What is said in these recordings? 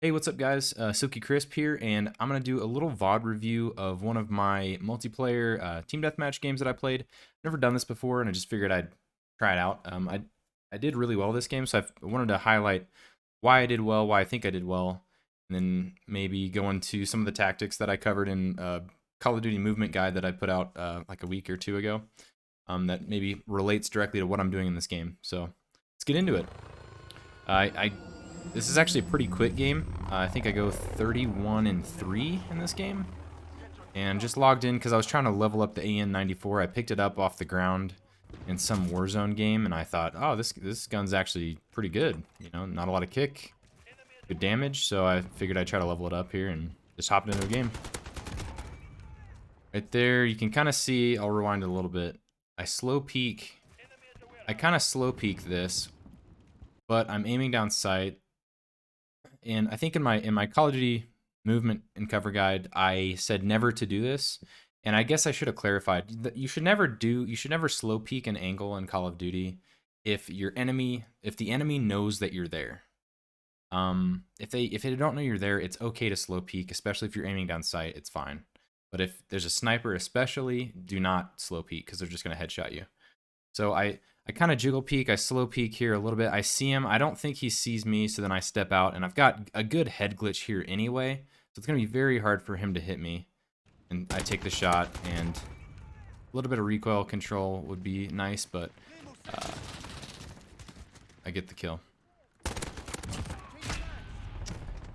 Hey, what's up guys? Silky Crisp here, and I'm going to do a little VOD review of one of my multiplayer team deathmatch games that I played. Never done this before, and I just figured I'd try it out. I did really well this game, so I wanted to highlight why I did well, why I think I did well, and then maybe go into some of the tactics that I covered in Call of Duty movement guide that I put out like a week or two ago that maybe relates directly to what I'm doing in this game. So let's get into it. This is actually a pretty quick game. I think I go 31-3 in this game. And just logged in because I was trying to level up the AN-94. I picked it up off the ground in some Warzone game, and I thought, oh, this gun's actually pretty good. You know, not a lot of kick, good damage, so I figured I'd try to level it up here and just hop into a game. Right there, you can kind of see, I'll rewind it a little bit. I kind of slow peek this, but I'm aiming down sight. And I think in my Call of Duty movement and cover guide, I said never to do this. And I guess I should have clarified that you should never slow peek an angle in Call of Duty if the enemy knows that you're there. If they don't know you're there, it's okay to slow peek, especially if you're aiming down sight, it's fine. But if there's a sniper especially, do not slow peek because they're just gonna headshot you. So I kind of jiggle peek, I slow peek here a little bit. I see him, I don't think he sees me, so then I step out, and I've got a good head glitch here anyway, so it's going to be very hard for him to hit me. And I take the shot, and a little bit of recoil control would be nice, but I get the kill.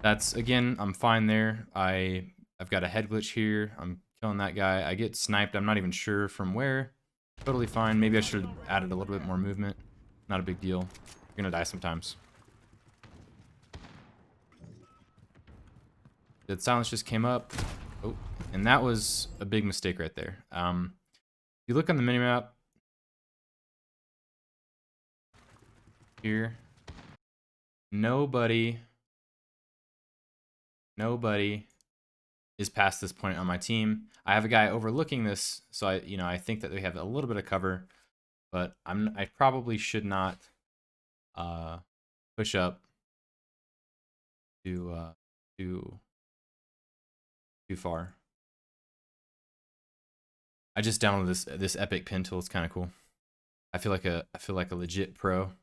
That's, again, I'm fine there. I've got a head glitch here, I'm killing that guy. I get sniped, I'm not even sure from where. Totally fine. Maybe I should have added a little bit more movement. Not a big deal. You're gonna die sometimes. Dead silence just came up. Oh, and that was a big mistake right there. If you look on the minimap here, nobody is past this point on my team. I have a guy overlooking this, so I think that they have a little bit of cover, but I probably should not push up too far. I just downloaded this epic pin tool. It's kind of cool. I feel like a legit pro.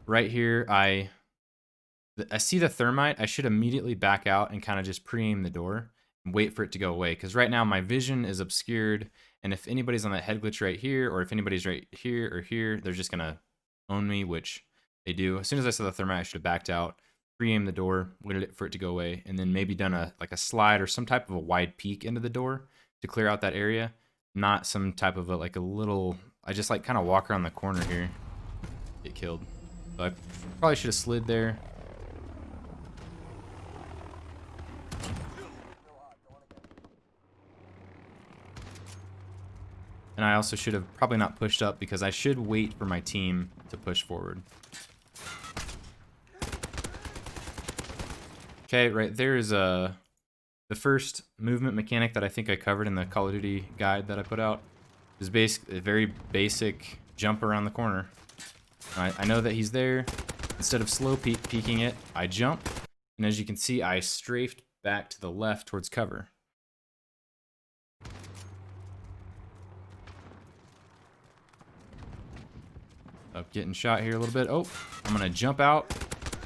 Right here, I see the thermite. I should immediately back out and kind of just pre-aim the door and wait for it to go away, because right now my vision is obscured, and if anybody's on that head glitch right here, or if anybody's right here or here, they're just gonna own me, which they do. As soon as I saw the thermite, I should have backed out, pre-aimed the door, waited for it to go away, and then maybe done like a slide or some type of a wide peek into the door to clear out that area, not some type of like a little, I just like kind of walk around the corner here, get killed. So I probably should have slid there. And I also should have probably not pushed up, because I should wait for my team to push forward. Okay, right there is the first movement mechanic that I think I covered in the Call of Duty guide that I put out. Is a very basic jump around the corner. I know that he's there. Instead of slow peeking it, I jump, and as you can see, I strafed back to the left towards cover. Up getting shot here a little bit. Oh, I'm gonna jump out,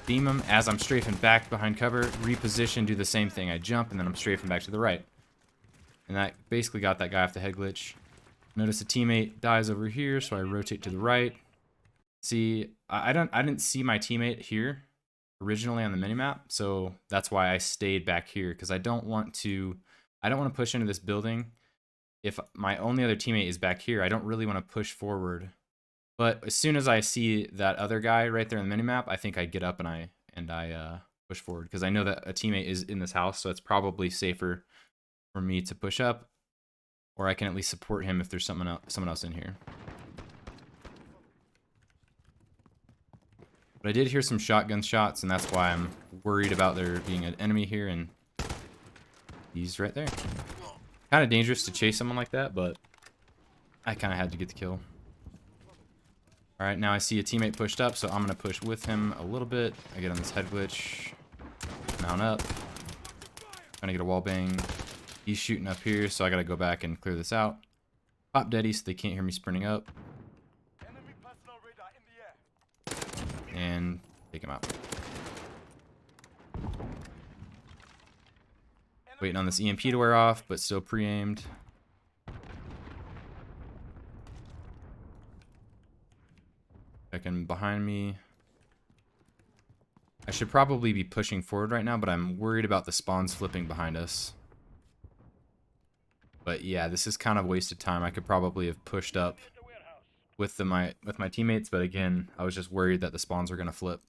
beam him as I'm strafing back behind cover, reposition, do the same thing. I jump, and then I'm strafing back to the right. And that basically got that guy off the head glitch. Notice a teammate dies over here, so I rotate to the right. See, I didn't see my teammate here originally on the minimap, so that's why I stayed back here, because I don't want to push into this building. If my only other teammate is back here, I don't really want to push forward. But as soon as I see that other guy right there in the minimap, I think I get up and I push forward, because I know that a teammate is in this house, so it's probably safer for me to push up, or I can at least support him if there's someone else in here. But I did hear some shotgun shots, and that's why I'm worried about there being an enemy here, and he's right there. Kind of dangerous to chase someone like that, but I kind of had to get the kill. All right, now I see a teammate pushed up, so I'm gonna push with him a little bit. I get on this head glitch, mount up, trying to get a wall bang. He's shooting up here, so I gotta go back and clear this out. Pop deady so they can't hear me sprinting up. And take him out. Waiting on this EMP to wear off, but still pre-aimed. Checking behind me. I should probably be pushing forward right now, but I'm worried about the spawns flipping behind us. But yeah, this is kind of wasted time. I could probably have pushed up with my teammates, but again, I was just worried that the spawns were gonna flip.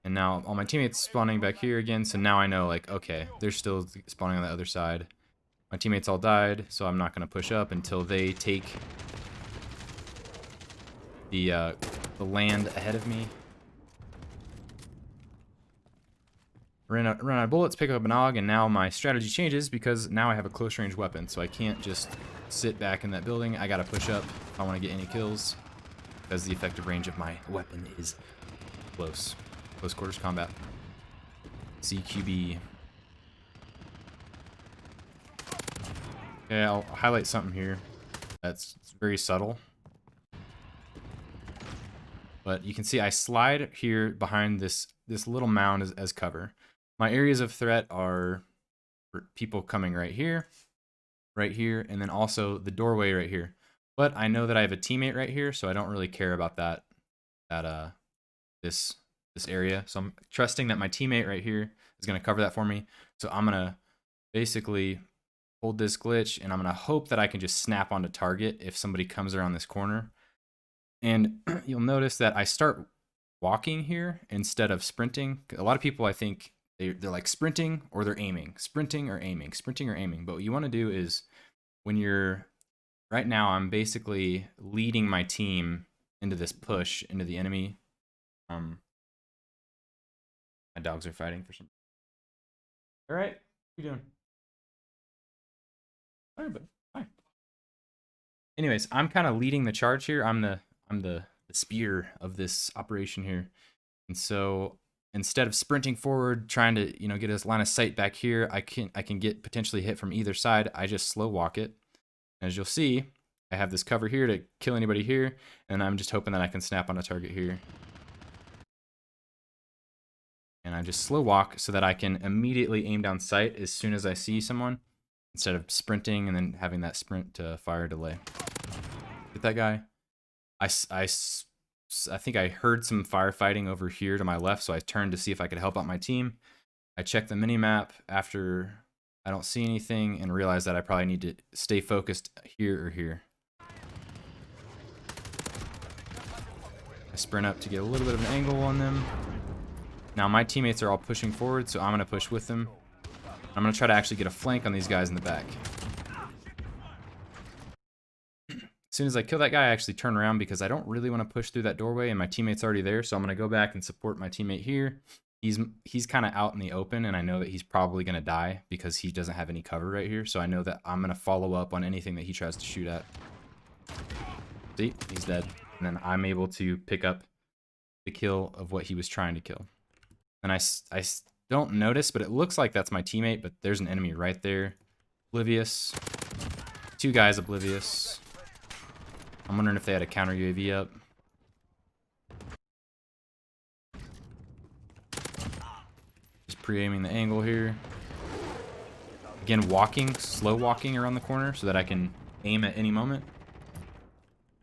And now all my teammates spawning back here again, so now I know, like, okay, they're still spawning on the other side. My teammates all died, so I'm not gonna push up until they take the land ahead of me. Run out of bullets, pick up an AUG, and now my strategy changes because now I have a close range weapon, so I can't just sit back in that building. I gotta push up if I want to get any kills because the effective range of my weapon is close quarters combat. CQB. Okay, I'll highlight something here that's very subtle. But you can see I slide here behind this little mound as cover. My areas of threat are people coming right here, and then also the doorway right here. But I know that I have a teammate right here, so I don't really care about this area. So I'm trusting that my teammate right here is going to cover that for me. So I'm going to basically hold this glitch, and I'm going to hope that I can just snap onto target if somebody comes around this corner. And you'll notice that I start walking here instead of sprinting. A lot of people, I think, they're like sprinting or they're aiming. Sprinting or aiming. Sprinting or aiming. But what you want to do is when you're... Right now, I'm basically leading my team into this push into the enemy. My dogs are fighting for some... All right. What are you doing? All right, buddy. Hi. Anyways, I'm kind of leading the charge here. I'm the spear of this operation here. And so instead of sprinting forward, trying to, get this line of sight back here, I can get potentially hit from either side. I just slow walk it. As you'll see, I have this cover here to kill anybody here, and I'm just hoping that I can snap on a target here. And I just slow walk so that I can immediately aim down sight as soon as I see someone, instead of sprinting and then having that sprint to fire delay. Get that guy. I think I heard some firefighting over here to my left, so I turned to see if I could help out my team. I checked the mini-map after I don't see anything and realize that I probably need to stay focused here or here. I sprint up to get a little bit of an angle on them. Now my teammates are all pushing forward, so I'm going to push with them. I'm going to try to actually get a flank on these guys in the back. As soon as I kill that guy, I actually turn around because I don't really want to push through that doorway, and my teammate's already there, so I'm going to go back and support my teammate here. He's kind of out in the open, and I know that he's probably going to die because he doesn't have any cover right here, so I know that I'm going to follow up on anything that he tries to shoot at. See? He's dead. And then I'm able to pick up the kill of what he was trying to kill. And I don't notice, but it looks like that's my teammate, but there's an enemy right there. Oblivious. Two guys oblivious. I'm wondering if they had a counter UAV up. Just pre-aiming the angle here. Again, slow walking around the corner so that I can aim at any moment.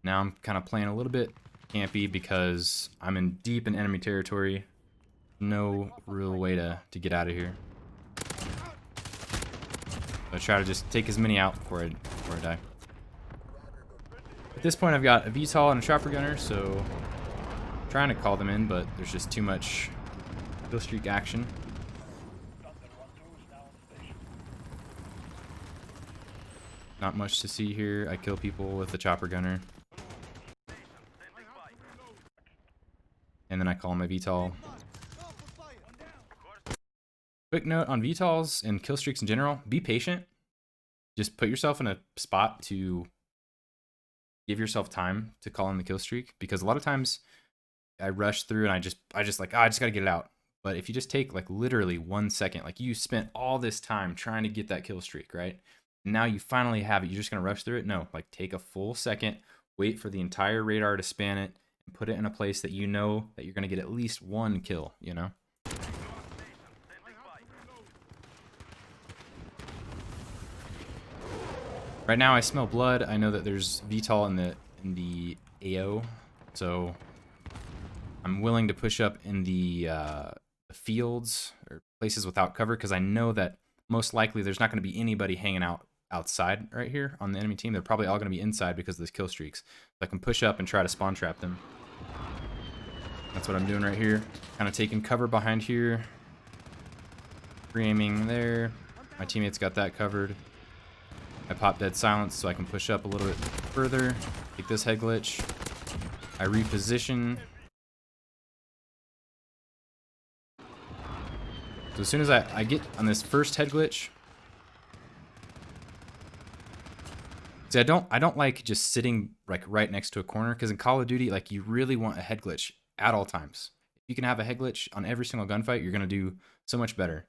Now I'm kind of playing a little bit campy because I'm deep in enemy territory. No real way to get out of here. So I try to just take as many out before I die. At this point, I've got a VTOL and a chopper gunner, so I'm trying to call them in, but there's just too much kill streak action. Not much to see here. I kill people with the chopper gunner. And then I call my VTOL. Quick note on VTOLs and kill streaks in general, be patient. Just put yourself in a spot to give yourself time to call in the kill streak, because a lot of times I rush through and I just like, I just got to get it out. But if you just take like literally 1 second, like you spent all this time trying to get that kill streak, right? Now you finally have it. You're just going to rush through it? No, like take a full second, wait for the entire radar to span it, and put it in a place that you know that you're going to get at least 1 kill, you know? Right now I smell blood. I know that there's VTOL in the AO, so I'm willing to push up in the fields or places without cover, because I know that most likely there's not going to be anybody hanging out outside right here on the enemy team. They're probably all going to be inside because of this kill streaks. So I can push up and try to spawn trap them. That's what I'm doing right here. Kind of taking cover behind here. Pre-aiming there. My teammates got that covered. I pop dead silence so I can push up a little bit further. Take this head glitch. I reposition. So as soon as I get on this first head glitch, see, I don't like just sitting like right next to a corner, because in Call of Duty, like, you really want a head glitch at all times. If you can have a head glitch on every single gunfight, you're gonna do so much better.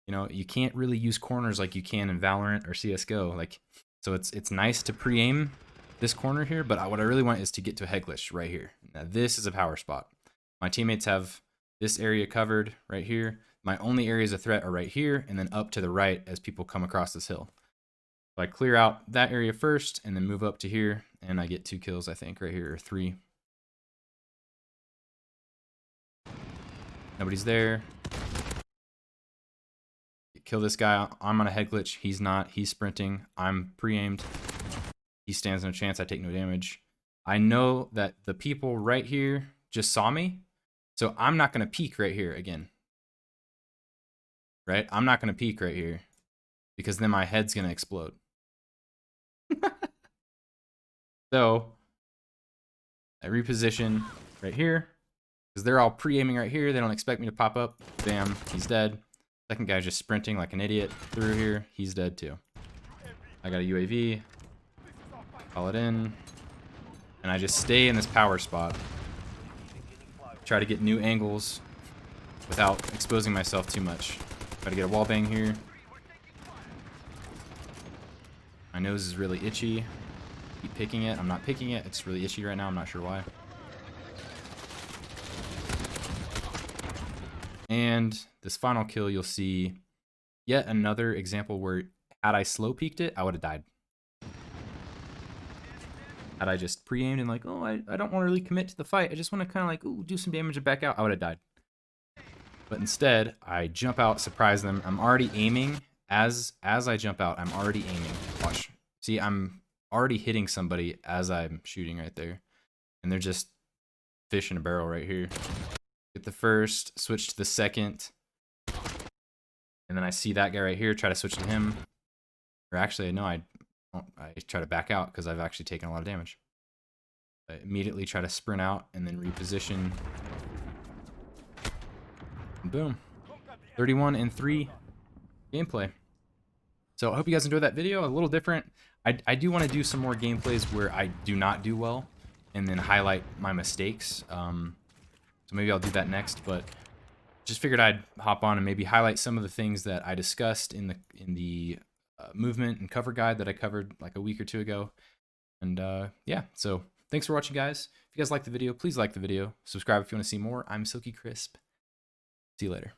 You know, you can't really use corners like you can in Valorant or CS:GO. Like, so it's nice to pre-aim this corner here, but what I really want is to get to a head glitch right here. Now this is a power spot. My teammates have this area covered right here. My only areas of threat are right here and then up to the right as people come across this hill. So I clear out that area first and then move up to here, and I get 2 kills, I think, right here, or 3. Nobody's there. Kill this guy. I'm on a head glitch. He's not. He's sprinting. I'm pre-aimed. He stands no chance. I take no damage. I know that the people right here just saw me, so I'm not going to peek right here again. Right? I'm not going to peek right here, because then my head's going to explode. So I reposition right here, because they're all pre-aiming right here. They don't expect me to pop up. Bam, he's dead. Second guy's just sprinting like an idiot through here. He's dead too. I got a UAV. Call it in. And I just stay in this power spot. Try to get new angles without exposing myself too much. Try to get a wall bang here. My nose is really itchy. Keep picking it. I'm not picking it. It's really itchy right now. I'm not sure why. And this final kill, you'll see yet another example where had I slow peeked it, I would have died. Had I just pre-aimed and like, oh, I don't want to really commit to the fight, I just want to kind of like, ooh, do some damage and back out, I would have died. But instead, I jump out, surprise them. I'm already aiming. As I jump out, I'm already aiming. Watch. See, I'm already hitting somebody as I'm shooting right there. And they're just fish in a barrel right here. Get the first, switch to the second. And then I see that guy right here, try to switch to him. Or actually, no, I try to back out because I've actually taken a lot of damage. I immediately try to sprint out and then reposition. And boom. 31-3 gameplay. So I hope you guys enjoyed that video. A little different. I do want to do some more gameplays where I do not do well and then highlight my mistakes. So maybe I'll do that next, but just figured I'd hop on and maybe highlight some of the things that I discussed in the movement and cover guide that I covered like a week or 2 ago. And yeah, so thanks for watching, guys. If you guys liked the video, please like the video. Subscribe if you want to see more. I'm Silky Crisp. See you later.